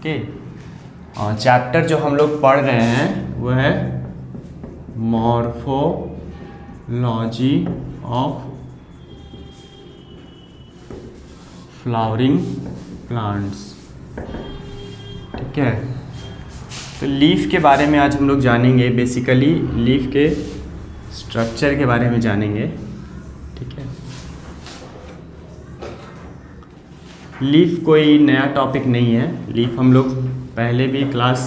Okay. Chapter जो हम लोग पढ़ रहे हैं वो है मॉर्फोलॉजी ऑफ फ्लावरिंग प्लांट्स। ठीक है, तो लीफ के बारे में आज हम लोग जानेंगे। बेसिकली लीफ के स्ट्रक्चर के बारे में जानेंगे। ठीक है, लीफ कोई नया टॉपिक नहीं है। लीफ हम लोग पहले भी क्लास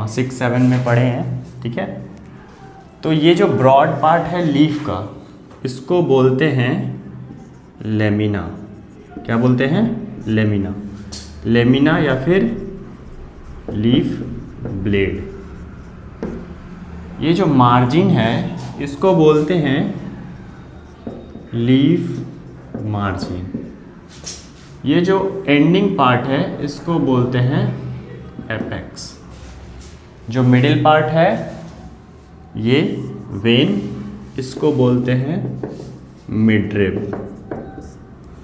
6-7 में पढ़े हैं। ठीक है, तो ये जो ब्रॉड पार्ट है लीफ का, इसको बोलते हैं लेमिना। क्या बोलते हैं? लेमिना। लेमिना या फिर लीफ ब्लेड। ये जो मार्जिन है इसको बोलते हैं लीफ मार्जिन। ये जो एंडिंग पार्ट है इसको बोलते हैं एपेक्स। जो मिडिल पार्ट है ये वेन, इसको बोलते हैं मिडरिब।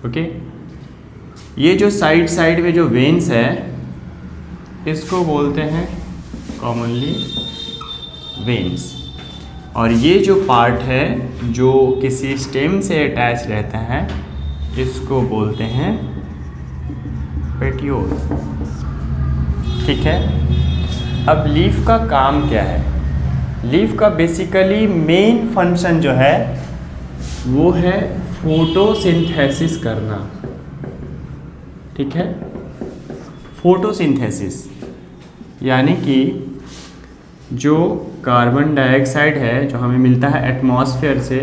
ओके, ये जो साइड में जो वेन्स है इसको बोलते हैं कॉमनली वेन्स। और ये जो पार्ट है जो किसी स्टेम से अटैच रहता है इसको बोलते हैं पेटियोल। ठीक है, अब लीफ का काम क्या है? लीफ का बेसिकली मेन फंक्शन जो है वो है फोटोसिंथेसिस करना। ठीक है, फोटोसिंथेसिस यानी कि जो कार्बन डाइऑक्साइड है जो हमें मिलता है एटमॉस्फेयर से,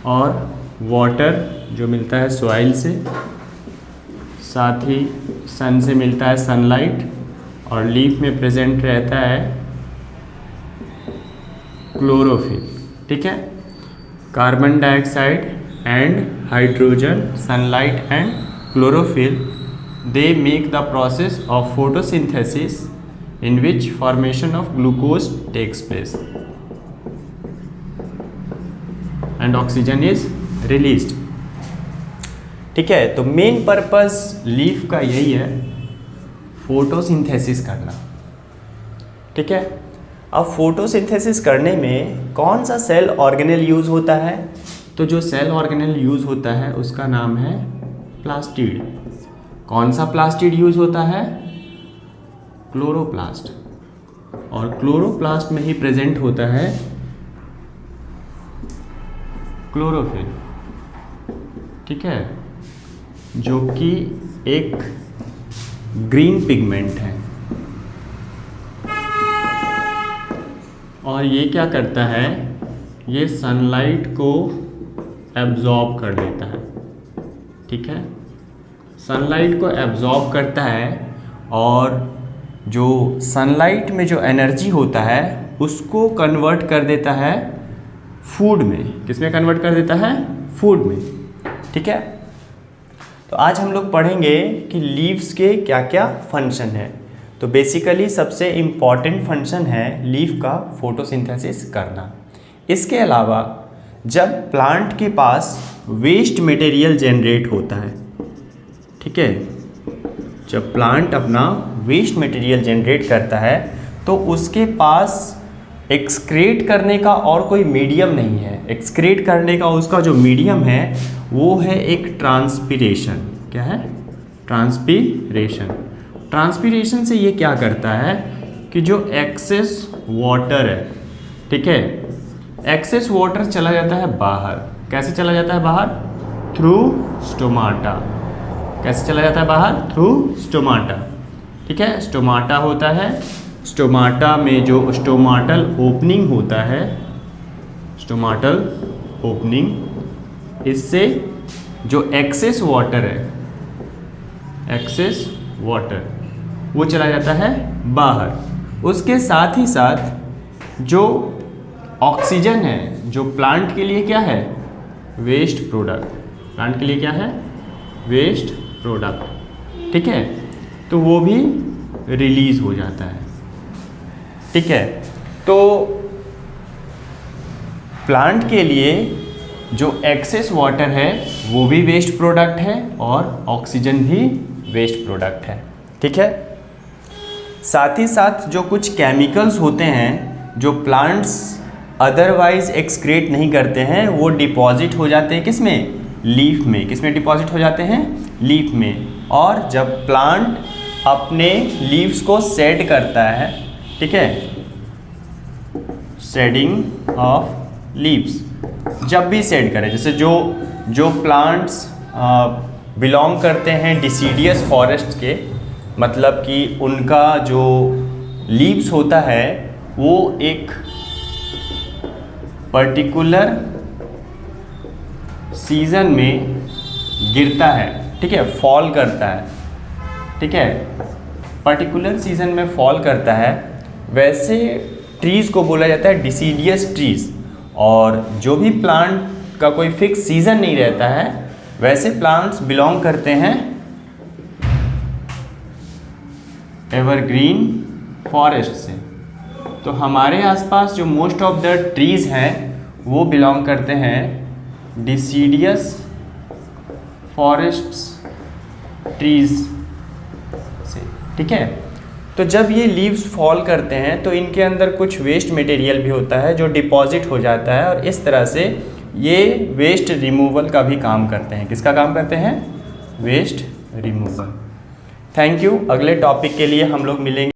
और वाटर जो मिलता है सॉइल से, साथ ही सन से मिलता है सनलाइट, और लीफ में प्रेजेंट रहता है क्लोरोफिल। ठीक है, carbon dioxide and hydrogen, sunlight and chlorophyll, they make the process of photosynthesis in which formation of glucose takes place and oxygen is released। ठीक है, तो मेन पर्पस लीफ का यही है, फोटोसिंथेसिस करना। ठीक है, अब फोटोसिंथेसिस करने में कौन सा सेल ऑर्गेनेल यूज होता है? तो जो सेल ऑर्गेनेल यूज होता है उसका नाम है प्लास्टिड। कौन सा प्लास्टिड यूज होता है? क्लोरोप्लास्ट। और क्लोरोप्लास्ट में ही प्रेजेंट होता है क्लोरोफिल। ठीक है, जो कि एक ग्रीन पिगमेंट है। और ये क्या करता है? ये सनलाइट को एब्जॉर्ब कर लेता है। ठीक है, सनलाइट को एब्जॉर्ब करता है और जो सनलाइट में जो एनर्जी होता है उसको कन्वर्ट कर देता है फूड में। किस में कन्वर्ट कर देता है? फूड में। ठीक है, तो आज हम लोग पढ़ेंगे कि लीव्स के क्या क्या फंक्शन है। तो बेसिकली सबसे इम्पॉर्टेंट फंक्शन है लीफ का फोटोसिंथेसिस करना। इसके अलावा जब प्लांट के पास वेस्ट मटेरियल जनरेट होता है, ठीक है, जब प्लांट अपना वेस्ट मटेरियल जनरेट करता है तो उसके पास एक्सक्रीट करने का और कोई मीडियम नहीं है। एक्सक्रीट करने का उसका जो मीडियम है वो है एक ट्रांसपीरेशन। क्या है? ट्रांसपीरेशन। ट्रांसपीरेशन से ये क्या करता है कि जो एक्सेस वाटर है, ठीक है, एक्सेस वाटर चला जाता है बाहर। कैसे चला जाता है बाहर? Through stomata. कैसे चला जाता है बाहर? Through stomata. ठीक है, स्टोमाटा होता है, स्टोमाटा में जो स्टोमाटल ओपनिंग होता है, स्टोमाटल ओपनिंग, इससे जो एक्सेस वाटर है, एक्सेस वाटर, वो चला जाता है बाहर। उसके साथ ही साथ जो ऑक्सीजन है, जो प्लांट के लिए क्या है? Waste product. प्लांट के लिए क्या है? Waste product. ठीक है, तो वो भी रिलीज हो जाता है। ठीक है, तो प्लांट के लिए जो एक्सेस वाटर है वो भी वेस्ट प्रोडक्ट है और ऑक्सीजन भी वेस्ट प्रोडक्ट है। ठीक है, साथ ही साथ जो कुछ केमिकल्स होते हैं जो प्लांट्स अदरवाइज एक्सक्रीट नहीं करते हैं, वो डिपॉजिट हो जाते हैं किस में? लीफ में। किस में डिपॉजिट हो जाते हैं? लीफ में। और जब प्लांट अपने लीव्स को शेड करता है, ठीक है, शेडिंग ऑफ लीव्स, जब भी शेड करे, जैसे जो प्लांट्स बिलोंग करते हैं डिसीडियस फॉरेस्ट के, मतलब कि उनका जो लीव्स होता है वो एक पर्टिकुलर सीजन में गिरता है, ठीक है, फॉल करता है, ठीक है, पर्टिकुलर सीजन में फॉल करता है, वैसे ट्रीज़ को बोला जाता है डिसीडियस ट्रीज़। और जो भी प्लांट का कोई फिक्स सीज़न नहीं रहता है, वैसे प्लांट्स बिलोंग करते हैं एवरग्रीन फॉरेस्ट से। तो हमारे आसपास जो मोस्ट ऑफ द ट्रीज़ हैं वो बिलोंग करते हैं डिसीडियस फॉरेस्ट्स ट्रीज़ से, ठीक है। तो जब ये लीव्स फॉल करते हैं तो इनके अंदर कुछ वेस्ट मटेरियल भी होता है जो डिपॉजिट हो जाता है, और इस तरह से ये वेस्ट रिमूवल का भी काम करते हैं। किसका काम करते हैं? Waste removal. Thank you. अगले टॉपिक के लिए हम लोग मिलेंगे।